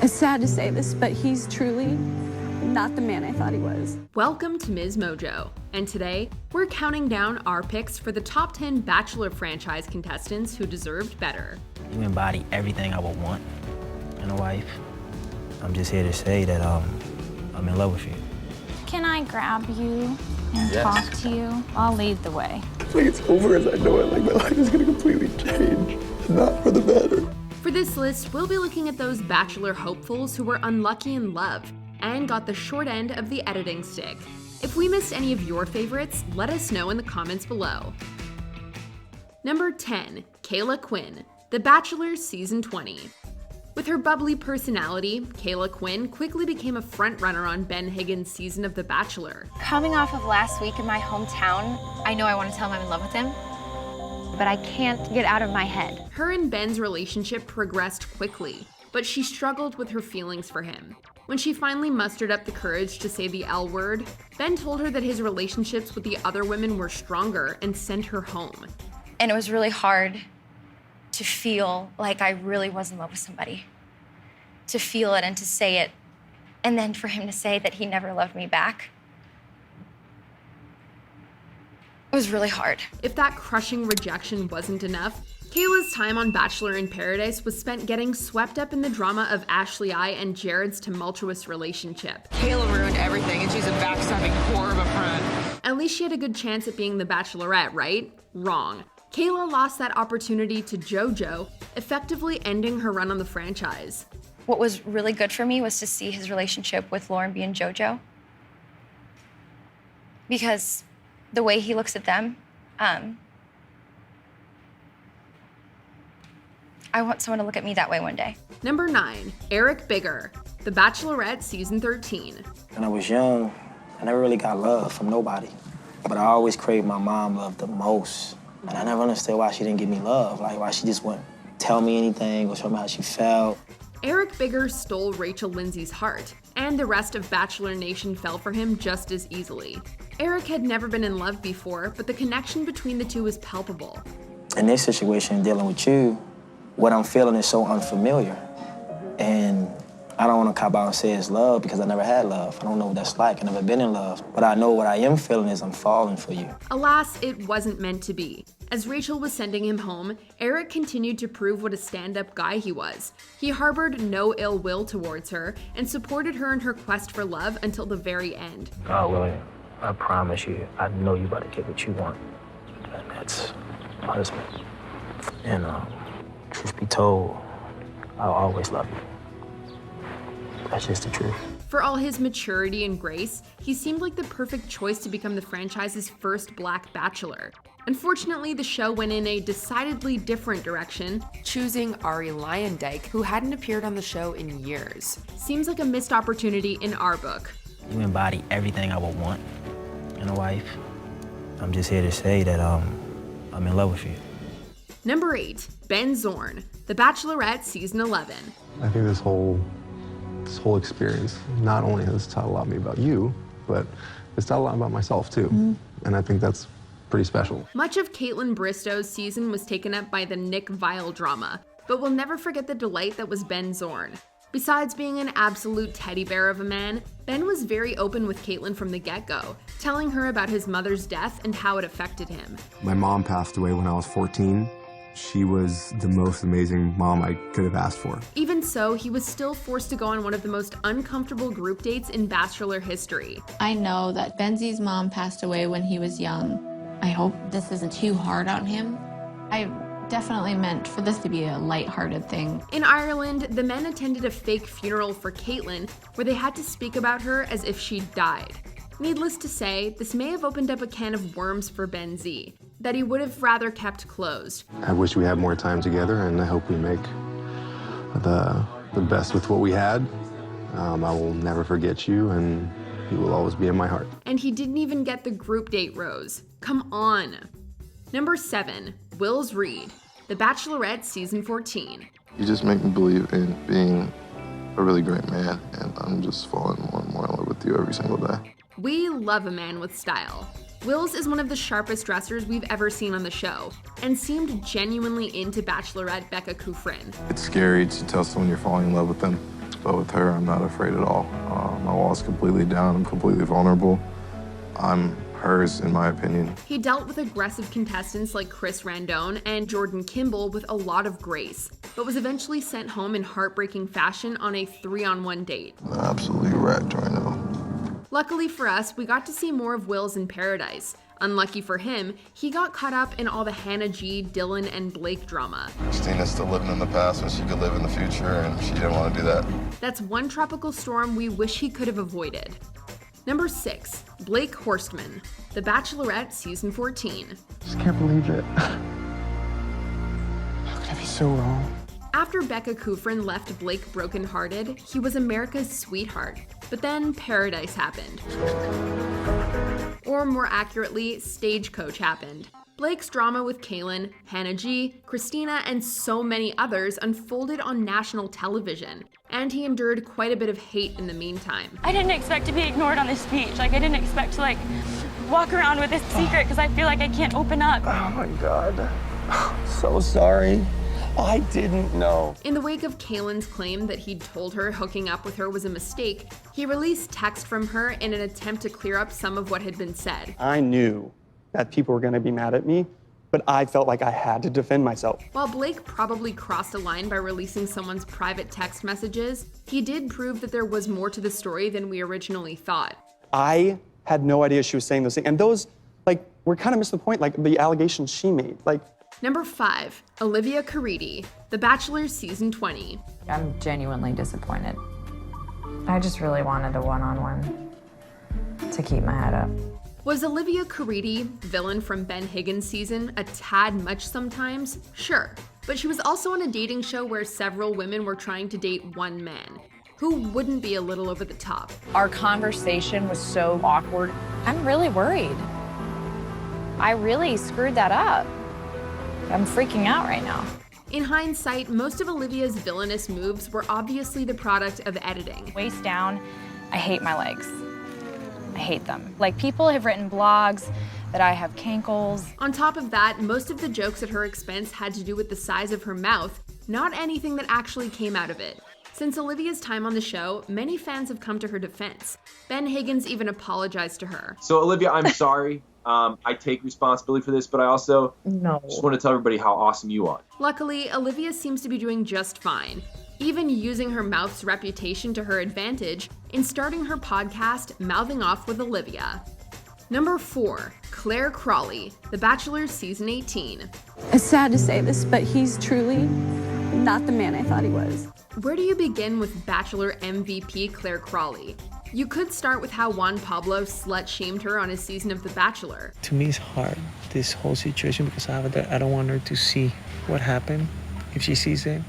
It's sad to say this, but he's truly not the man I thought he was. Welcome to MsMojo, and today we're counting down our picks for the top 10 Bachelor franchise contestants who deserved better. You embody everything I would want in a wife. I'm just here to say that I'm in love with you. Can I grab you and Yes. talk to you? I'll lead the way. Like it's over as I know it, like my life is gonna completely change, not for the better. For this list, we'll be looking at those Bachelor hopefuls who were unlucky in love and got the short end of the editing stick. If we missed any of your favorites, let us know in the comments below. Number 10, Caila Quinn, The Bachelor Season 20. With her bubbly personality, Caila Quinn quickly became a frontrunner on Ben Higgins' season of The Bachelor. Coming off of last week in my hometown, I know I want to tell him I'm in love with him, but I can't get out of my head. Her and Ben's relationship progressed quickly, but she struggled with her feelings for him. When she finally mustered up the courage to say the L word, Ben told her that his relationships with the other women were stronger and sent her home. And it was really hard to feel like I really was in love with somebody. To feel it and to say it, and then for him to say that he never loved me back. It was really hard. If that crushing rejection wasn't enough, Caila's time on Bachelor in Paradise was spent getting swept up in the drama of Ashley I and Jared's tumultuous relationship. Caila ruined everything, and she's a backstabbing whore of a friend. At least she had a good chance at being the Bachelorette, right? Wrong. Caila lost that opportunity to JoJo, effectively ending her run on the franchise. What was really good for me was to see his relationship with Lauren and JoJo. Because the way he looks at them, I want someone to look at me that way one day. Number 9, Eric Bigger, The Bachelorette Season 13. When I was young, I never really got love from nobody. But I always craved my mom love the most. And I never understood why she didn't give me love. Like, why she just wouldn't tell me anything or show me how she felt. Eric Bigger stole Rachel Lindsay's heart, and the rest of Bachelor Nation fell for him just as easily. Eric had never been in love before, but the connection between the two was palpable. In this situation, dealing with you, what I'm feeling is so unfamiliar. And I don't want to cop out and say it's love because I never had love. I don't know what that's like. I've never been in love. But I know what I am feeling is I'm falling for you. Alas, it wasn't meant to be. As Rachel was sending him home, Eric continued to prove what a stand-up guy he was. He harbored no ill will towards her and supported her in her quest for love until the very end. God willing, I promise you, I know you about to get what you want. And that's a husband. And truth be told, I'll always love you. That's just the truth. For all his maturity and grace, he seemed like the perfect choice to become the franchise's first Black Bachelor. Unfortunately, the show went in a decidedly different direction, choosing Ari Lyondike, who hadn't appeared on the show in years. Seems like a missed opportunity in our book. You embody everything I would want in a wife. I'm just here to say that I'm in love with you. Number 8, Ben Zorn, The Bachelorette Season 11. I think this whole experience not only has taught a lot me about you, but it's taught a lot about myself too. And I think that's pretty special. Much of Kaitlyn Bristow's season was taken up by the Nick Viall drama, but we'll never forget the delight that was Ben Zorn. Besides being an absolute teddy bear of a man, Ben was very open with Kaitlyn from the get-go, telling her about his mother's death and how it affected him. My mom passed away when I was 14. She was the most amazing mom I could have asked for. Even so, he was still forced to go on one of the most uncomfortable group dates in Bachelor history. I know that Benzie's mom passed away when he was young. I hope this isn't too hard on him. I definitely meant for this to be a lighthearted thing. In Ireland, the men attended a fake funeral for Kaitlyn, where they had to speak about her as if she'd died. Needless to say, this may have opened up a can of worms for Ben Z, that he would have rather kept closed. I wish we had more time together, and I hope we make the best with what we had. I will never forget you, and you will always be in my heart. And he didn't even get the group date rose. Come on. Number 7, Will's Reid, The Bachelorette Season 14. You just make me believe in being a really great man, and I'm just falling more and more in love with you every single day. We love a man with style. Wills is one of the sharpest dressers we've ever seen on the show, and seemed genuinely into Bachelorette Becca Kufrin. It's scary to tell someone you're falling in love with them, But with her, I'm not afraid at all. My wall's completely down. I'm completely vulnerable. I'm hers, in my opinion. He dealt with aggressive contestants like Chris Randone and Jordan Kimball with a lot of grace, but was eventually sent home in heartbreaking fashion on a 3-on-1 date. I'm absolutely wrecked right now. Luckily for us, we got to see more of Will's in Paradise. Unlucky for him, he got caught up in all the Hannah G, Dylan, and Blake drama. Christina's still living in the past when she could live in the future, and she didn't want to do that. That's one tropical storm we wish he could have avoided. Number 6, Blake Horstmann, The Bachelorette Season 14. Just can't believe it. How could I be so wrong? After Becca Kufrin left Blake brokenhearted, he was America's sweetheart. But then Paradise happened. Or more accurately, Stagecoach happened. Blake's drama with Kaylin, Hannah G, Christina, and so many others unfolded on national television, and he endured quite a bit of hate in the meantime. I didn't expect to be ignored on this beach. I didn't expect to walk around with this secret because I feel like I can't open up. Oh my God. So sorry. I didn't know. In the wake of Kaylin's claim that he'd told her hooking up with her was a mistake, he released text from her in an attempt to clear up some of what had been said. I knew that people were going to be mad at me, but I felt like I had to defend myself. While Blake probably crossed a line by releasing someone's private text messages, he did prove that there was more to the story than we originally thought. I had no idea she was saying those things, and those, were kind of missing the point, the allegations she made. Number 5, Olivia Caridi, The Bachelor Season 20. I'm genuinely disappointed. I just really wanted a one-on-one to keep my head up. Was Olivia Caridi, villain from Ben Higgins' season, a tad much sometimes? Sure, but she was also on a dating show where several women were trying to date one man. Who wouldn't be a little over the top? Our conversation was so awkward. I'm really worried. I really screwed that up. I'm freaking out right now. In hindsight, most of Olivia's villainous moves were obviously the product of editing. Waist down, I hate my legs. I hate them. People have written blogs that I have cankles. On top of that, most of the jokes at her expense had to do with the size of her mouth, not anything that actually came out of it. Since Olivia's time on the show, many fans have come to her defense. Ben Higgins even apologized to her. So Olivia, I'm sorry. I take responsibility for this, but I also just want to tell everybody how awesome you are. Luckily, Olivia seems to be doing just fine, even using her mouth's reputation to her advantage in starting her podcast, Mouthing Off with Olivia. Number 4, Clare Crawley, The Bachelor Season 18. It's sad to say this, but he's truly not the man I thought he was. Where do you begin with Bachelor MVP Clare Crawley? You could start with how Juan Pablo slut-shamed her on his season of The Bachelor. To me, it's hard, this whole situation, because I don't want her to see what happened. If she sees it,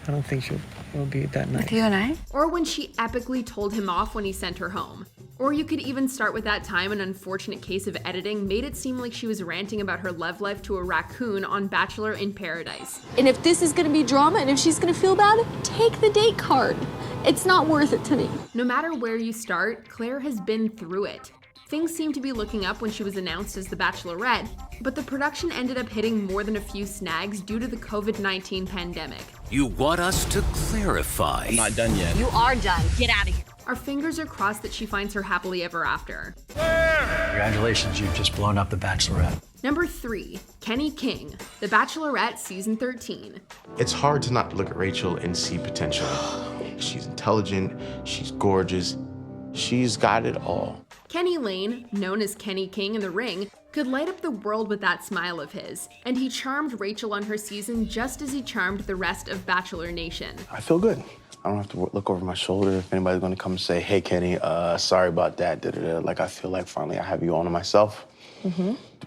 I don't think it'll be that nice. With you and I? Or when she epically told him off when he sent her home. Or you could even start with that time an unfortunate case of editing made it seem like she was ranting about her love life to a raccoon on Bachelor in Paradise. And if this is gonna be drama and if she's gonna feel bad, take the date card. It's not worth it to me. No matter where you start, Clare has been through it. Things seemed to be looking up when she was announced as the Bachelorette, but the production ended up hitting more than a few snags due to the COVID-19 pandemic. You want us to clarify? I'm not done yet. You are done. Get out of here. Our fingers are crossed that she finds her happily ever after. Congratulations, you've just blown up the Bachelorette. Number 3, Kenny King, The Bachelorette Season 13. It's hard to not look at Rachel and see potential. She's intelligent, she's gorgeous, she's got it all. Kenny Lane, known as Kenny King in the ring, could light up the world with that smile of his, and he charmed Rachel on her season just as he charmed the rest of Bachelor Nation. I feel good. I don't have to look over my shoulder if anybody's gonna come and say, hey, Kenny, sorry about that, da-da-da. I feel like finally I have you all to myself.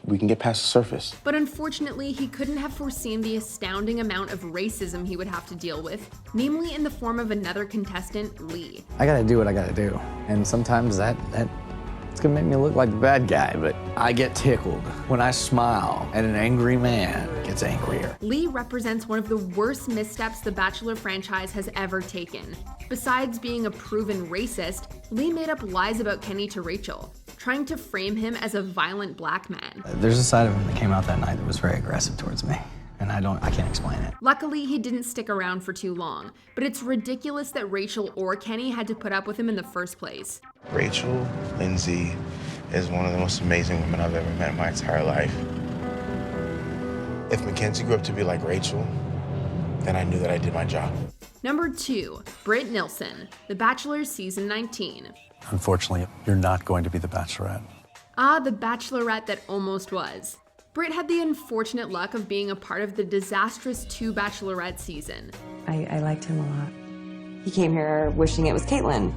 We can get past the surface. But unfortunately, he couldn't have foreseen the astounding amount of racism he would have to deal with, namely in the form of another contestant, Lee. I gotta do what I gotta do. And sometimes it's gonna make me look like the bad guy, but I get tickled when I smile and an angry man gets angrier. Lee represents one of the worst missteps the Bachelor franchise has ever taken. Besides being a proven racist, Lee made up lies about Kenny to Rachel, trying to frame him as a violent black man. There's a side of him that came out that night that was very aggressive towards me. And and I can't explain it. Luckily, he didn't stick around for too long, but it's ridiculous that Rachel or Kenny had to put up with him in the first place. Rachel Lindsay is one of the most amazing women I've ever met in my entire life. If Mackenzie grew up to be like Rachel, then I knew that I did my job. Number 2, Britt Nilsson, The Bachelor Season 19. Unfortunately, you're not going to be the Bachelorette. Ah, the Bachelorette that almost was. Britt had the unfortunate luck of being a part of the disastrous 2 Bachelorette season. I liked him a lot. He came here wishing it was Caitlyn,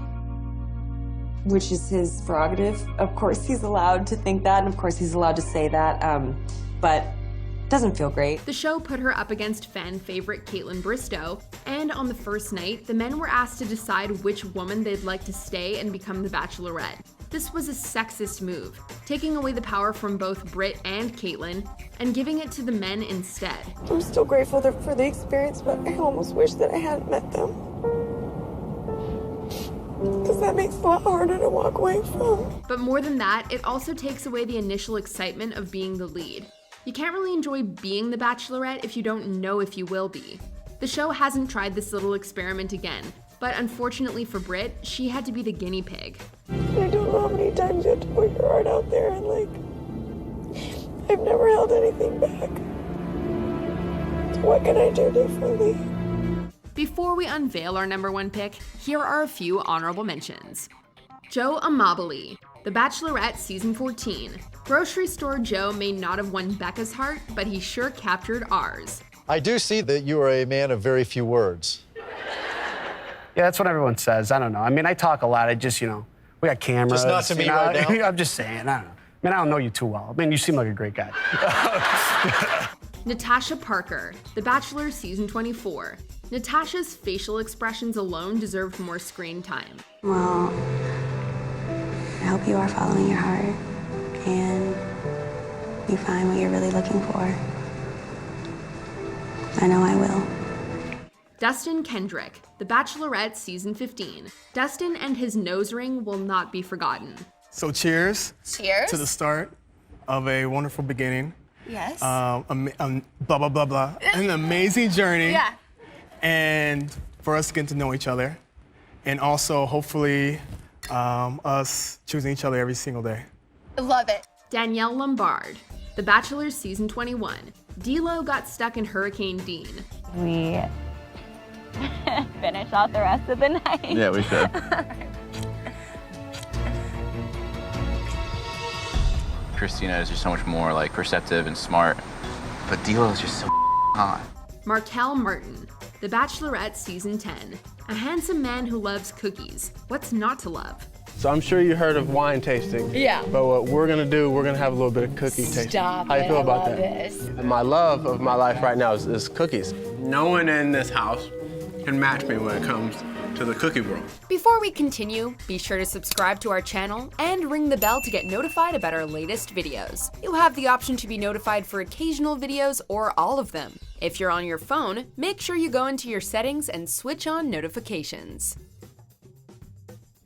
which is his prerogative. Of course he's allowed to think that, and of course he's allowed to say that, but doesn't feel great. The show put her up against fan favorite Caitlyn Bristow, and on the first night, the men were asked to decide which woman they'd like to stay and become the Bachelorette. This was a sexist move, taking away the power from both Britt and Caitlyn and giving it to the men instead. I'm still grateful for the experience, but I almost wish that I hadn't met them. Because that makes it a lot harder to walk away from. But more than that, it also takes away the initial excitement of being the lead. You can't really enjoy being the Bachelorette if you don't know if you will be. The show hasn't tried this little experiment again, but unfortunately for Britt, she had to be the guinea pig. I don't know how many times you have to put your heart out there, and I've never held anything back. So what can I do differently? Before we unveil our number 1 pick, here are a few honorable mentions. Joe Amabile, The Bachelorette Season 14. Grocery store Joe may not have won Becca's heart, but he sure captured ours. I do see that you are a man of very few words. Yeah, that's what everyone says. I don't know. I mean, I talk a lot. I just, we got cameras. Just not to me right now? I'm just saying, I don't know. I mean, I don't know you too well. I mean, you seem like a great guy. Natasha Parker, The Bachelor Season 24. Natasha's facial expressions alone deserved more screen time. Well, I hope you are following your heart and you find what you're really looking for. I know I will. Dustin Kendrick, The Bachelorette Season 15. Dustin and his nose ring will not be forgotten. So cheers. Cheers. To the start of a wonderful beginning. Yes. Blah, blah, blah, blah. An amazing journey. Yeah. And for us to get to know each other. And also, hopefully, us choosing each other every single day. I love it. Danielle Lombard, The Bachelor Season 21. D-Lo got stuck in Hurricane Dean. We finish out the rest of the night. Yeah, we should. Christina is just so much more perceptive and smart, but D-Lo is just so hot. Marquel Martin, The Bachelorette Season 10. A handsome man who loves cookies. What's not to love? So I'm sure you heard of wine tasting. Yeah. But what we're gonna do, we're gonna have a little bit of cookie tasting. Stop How you it, feel I about love that? this. My love of my life right now is cookies. No one in this house can match me when it comes to the cookie world. Before we continue, be sure to subscribe to our channel and ring the bell to get notified about our latest videos. You have the option to be notified for occasional videos or all of them. If you're on your phone, make sure you go into your settings and switch on notifications.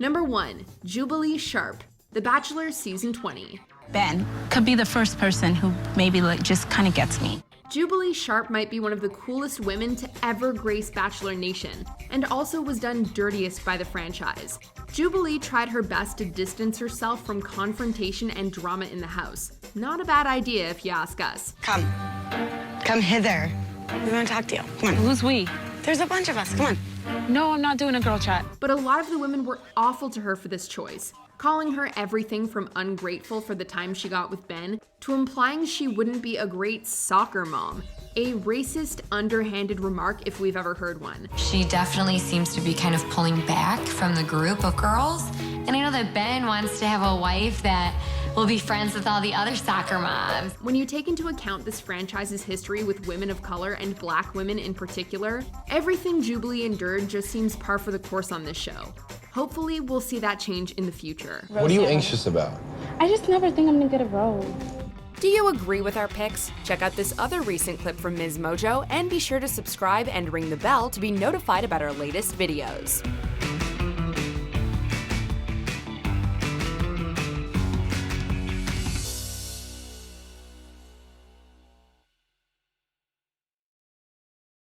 Number 1, Jubilee Sharpe, The Bachelor Season 20. Ben could be the first person who maybe just kind of gets me. Jubilee Sharpe might be one of the coolest women to ever grace Bachelor Nation, and also was done dirtiest by the franchise. Jubilee tried her best to distance herself from confrontation and drama in the house. Not a bad idea if you ask us. Come hither. We want to talk to you. Come on. Who's we? There's a bunch of us. Come on. No, I'm not doing a girl chat. But a lot of the women were awful to her for this choice, calling her everything from ungrateful for the time she got with Ben to implying she wouldn't be a great soccer mom. A racist, underhanded remark if we've ever heard one. She definitely seems to be kind of pulling back from the group of girls. And I know that Ben wants to have a wife that will be friends with all the other soccer moms. When you take into account this franchise's history with women of color and black women in particular, everything Jubilee endured just seems par for the course on this show. Hopefully, we'll see that change in the future. What are you anxious about? I just never think I'm gonna get a rose. Do you agree with our picks? Check out this other recent clip from MsMojo and be sure to subscribe and ring the bell to be notified about our latest videos.